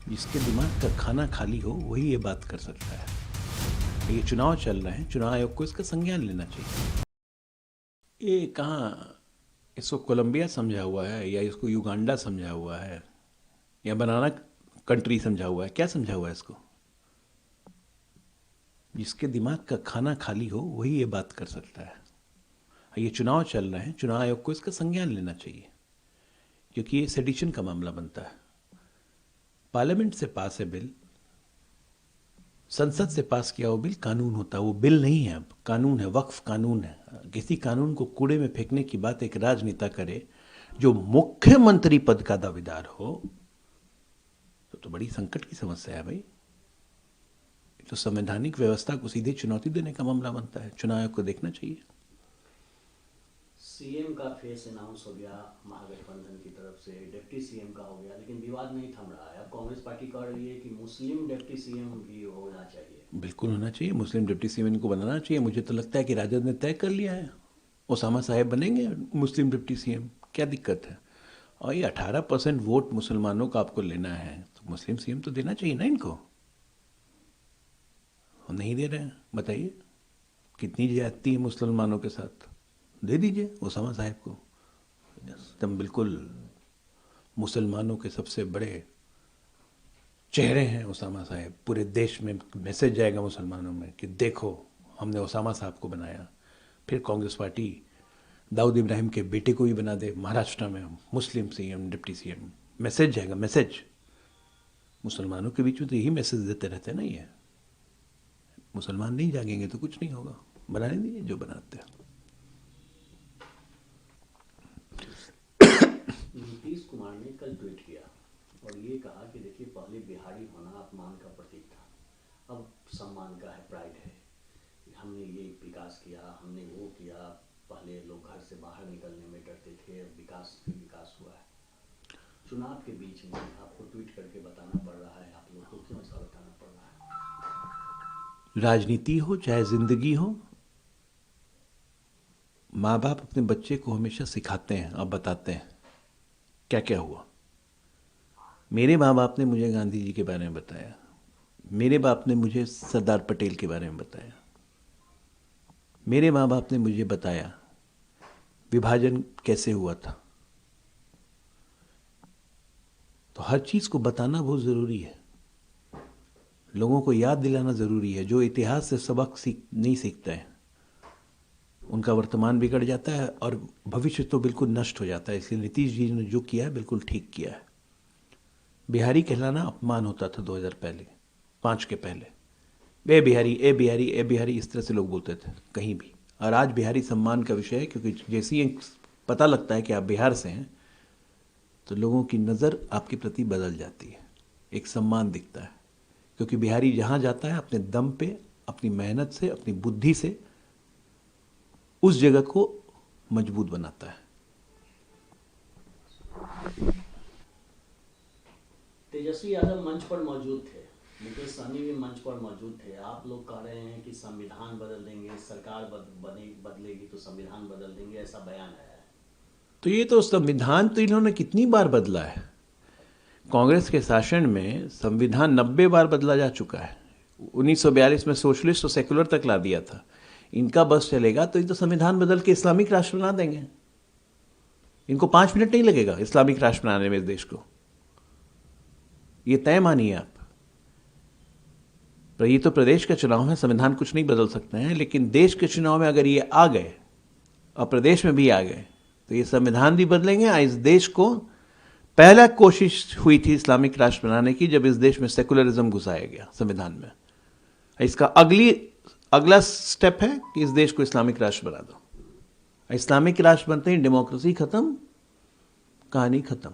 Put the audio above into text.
जिसके दिमाग का खाना खाली हो वही ये बात कर सकता है। ये चुनाव चल रहे हैं, चुनाव आयोग को इसका संज्ञान लेना चाहिए। ये कहाँ इसको कोलंबिया समझा हुआ है या इसको युगांडा समझा हुआ है या बनाना कंट्री समझा हुआ है? क्या समझा हुआ है इसको? जिसके दिमाग का खाना खाली हो वही ये बात कर सकता है। ये चुनाव चल रहे हैं, चुनाव आयोग को इसका संज्ञान लेना चाहिए, क्योंकि ये सेडिशन का मामला बनता है। पार्लियामेंट से पास है बिल, संसद से पास किया वो बिल कानून होता है। वो बिल नहीं है, अब कानून है, वक्फ कानून है। किसी कानून को कूड़े में फेंकने की बात एक राजनेता करे जो मुख्यमंत्री पद का दावेदार हो तो बड़ी संकट की समस्या है भाई। तो संवैधानिक व्यवस्था को सीधे चुनौती देने का मामला बनता है। चुनाव आयोग को देखना चाहिए। सीएम का फेस अनाउंस हो गया महागठबंधन की तरफ से, डिप्टी सीएम का हो गया, लेकिन विवाद नहीं थम रहा है। अब कांग्रेस पार्टी कह रही है कि मुस्लिम डिप्टी सीएम भी होना चाहिए। बिल्कुल होना चाहिए, मुस्लिम डिप्टी सीएम इनको बनाना चाहिए। मुझे तो लगता है कि राजद ने तय कर लिया है, ओसामा साहेब बनेंगे मुस्लिम डिप्टी सीएम। क्या दिक्कत है? और ये 18% वोट मुसलमानों का आपको लेना है तो मुस्लिम सीएम तो देना चाहिए ना इनको। हम नहीं दे रहे हैं, बताइए कितनी ज्यादती है मुसलमानों के साथ। दे दीजिए ओसामा साहब को। एकदम बिल्कुल मुसलमानों के सबसे बड़े चेहरे हैं ओसामा साहब। पूरे देश में मैसेज जाएगा मुसलमानों में कि देखो हमने ओसामा साहब को बनाया। फिर कांग्रेस पार्टी दाऊद इब्राहिम के बेटे को ही बना दे महाराष्ट्र में मुस्लिम सीएम, डिप्टी सीएम। मैसेज जाएगा, मैसेज। मुसलमानों के बीच में तो यही मैसेज देते रहते हैं ना। ये मुसलमान नहीं जागेंगे तो कुछ नहीं होगा। बनाने दीजिए जो बनाते हैं। नीतीश कुमार ने कल ट्वीट किया और ये कहा कि देखिए, पहले बिहारी होना अपमान का प्रतीक था, अब सम्मान का है, प्राइड है। हमने ये विकास किया, हमने वो किया। पहले लोग घर से बाहर निकलने में डरते थे, अब विकास हुआ है। चुनाव के बीच में आपको ट्वीट करके बताना पड़ रहा है, आप लोग को क्यों ऐसा बताना पड़ रहा है? राजनीति हो चाहे जिंदगी हो, माँ बाप अपने बच्चे को हमेशा सिखाते हैं और बताते हैं क्या क्या हुआ। मेरे माँ बाप ने मुझे गांधी जी के बारे में बताया, मेरे बाप ने मुझे सरदार पटेल के बारे में बताया, मेरे माँ बाप ने मुझे बताया विभाजन कैसे हुआ था। तो हर चीज़ को बताना बहुत ज़रूरी है, लोगों को याद दिलाना ज़रूरी है। जो इतिहास से सबक नहीं सीखता है उनका वर्तमान बिगड़ जाता है और भविष्य तो बिल्कुल नष्ट हो जाता है। इसलिए नीतीश जी ने जो किया है बिल्कुल ठीक किया है। बिहारी कहलाना अपमान होता था 2005 के पहले। ए बिहारी, ए बिहारी, ए बिहारी, इस तरह से लोग बोलते थे कहीं भी। और आज बिहारी सम्मान का विषय है, क्योंकि जैसे ही पता लगता है कि आप बिहार से हैं तो लोगों की नज़र आपके प्रति बदल जाती है, एक सम्मान दिखता है। क्योंकि बिहारी जहाँ जाता है अपने दम पे, अपनी मेहनत से, अपनी बुद्धि से उस जगह को मजबूत बनाता है। तेजस्वी यादव मंच पर मौजूद थे, मुकेश सहनी भी मंच पर मौजूद थे। आप लोग कह रहे हैं कि संविधान बदल देंगे, सरकार बदलेगी तो संविधान बदल देंगे, ऐसा बयान आया है। तो ये तो संविधान तो इन्होंने कितनी बार बदला है। कांग्रेस के शासन में संविधान 90 बार बदला जा चुका है। 1942 में सोशलिस्ट और सेकुलर तक ला दिया था। इनका बस चलेगा तो ये तो संविधान बदल के इस्लामिक राष्ट्र बना देंगे। इनको 5 मिनट नहीं लगेगा इस्लामिक राष्ट्र बनाने में इस देश को। ये तय मानिए आप। पर ये तो प्रदेश का चुनाव है, संविधान कुछ नहीं बदल सकते हैं। लेकिन देश के चुनाव में अगर ये आ गए और प्रदेश में भी आ गए तो ये संविधान भी बदलेंगे। इस देश को पहला कोशिश हुई थी इस्लामिक राष्ट्र बनाने की जब इस देश में सेकुलरिज्म घुसाया गया संविधान में। इसका अगला स्टेप है कि इस देश को इस्लामिक राष्ट्र बना दो। इस्लामिक राष्ट्र बनते ही डेमोक्रेसी खत्म, कहानी खत्म।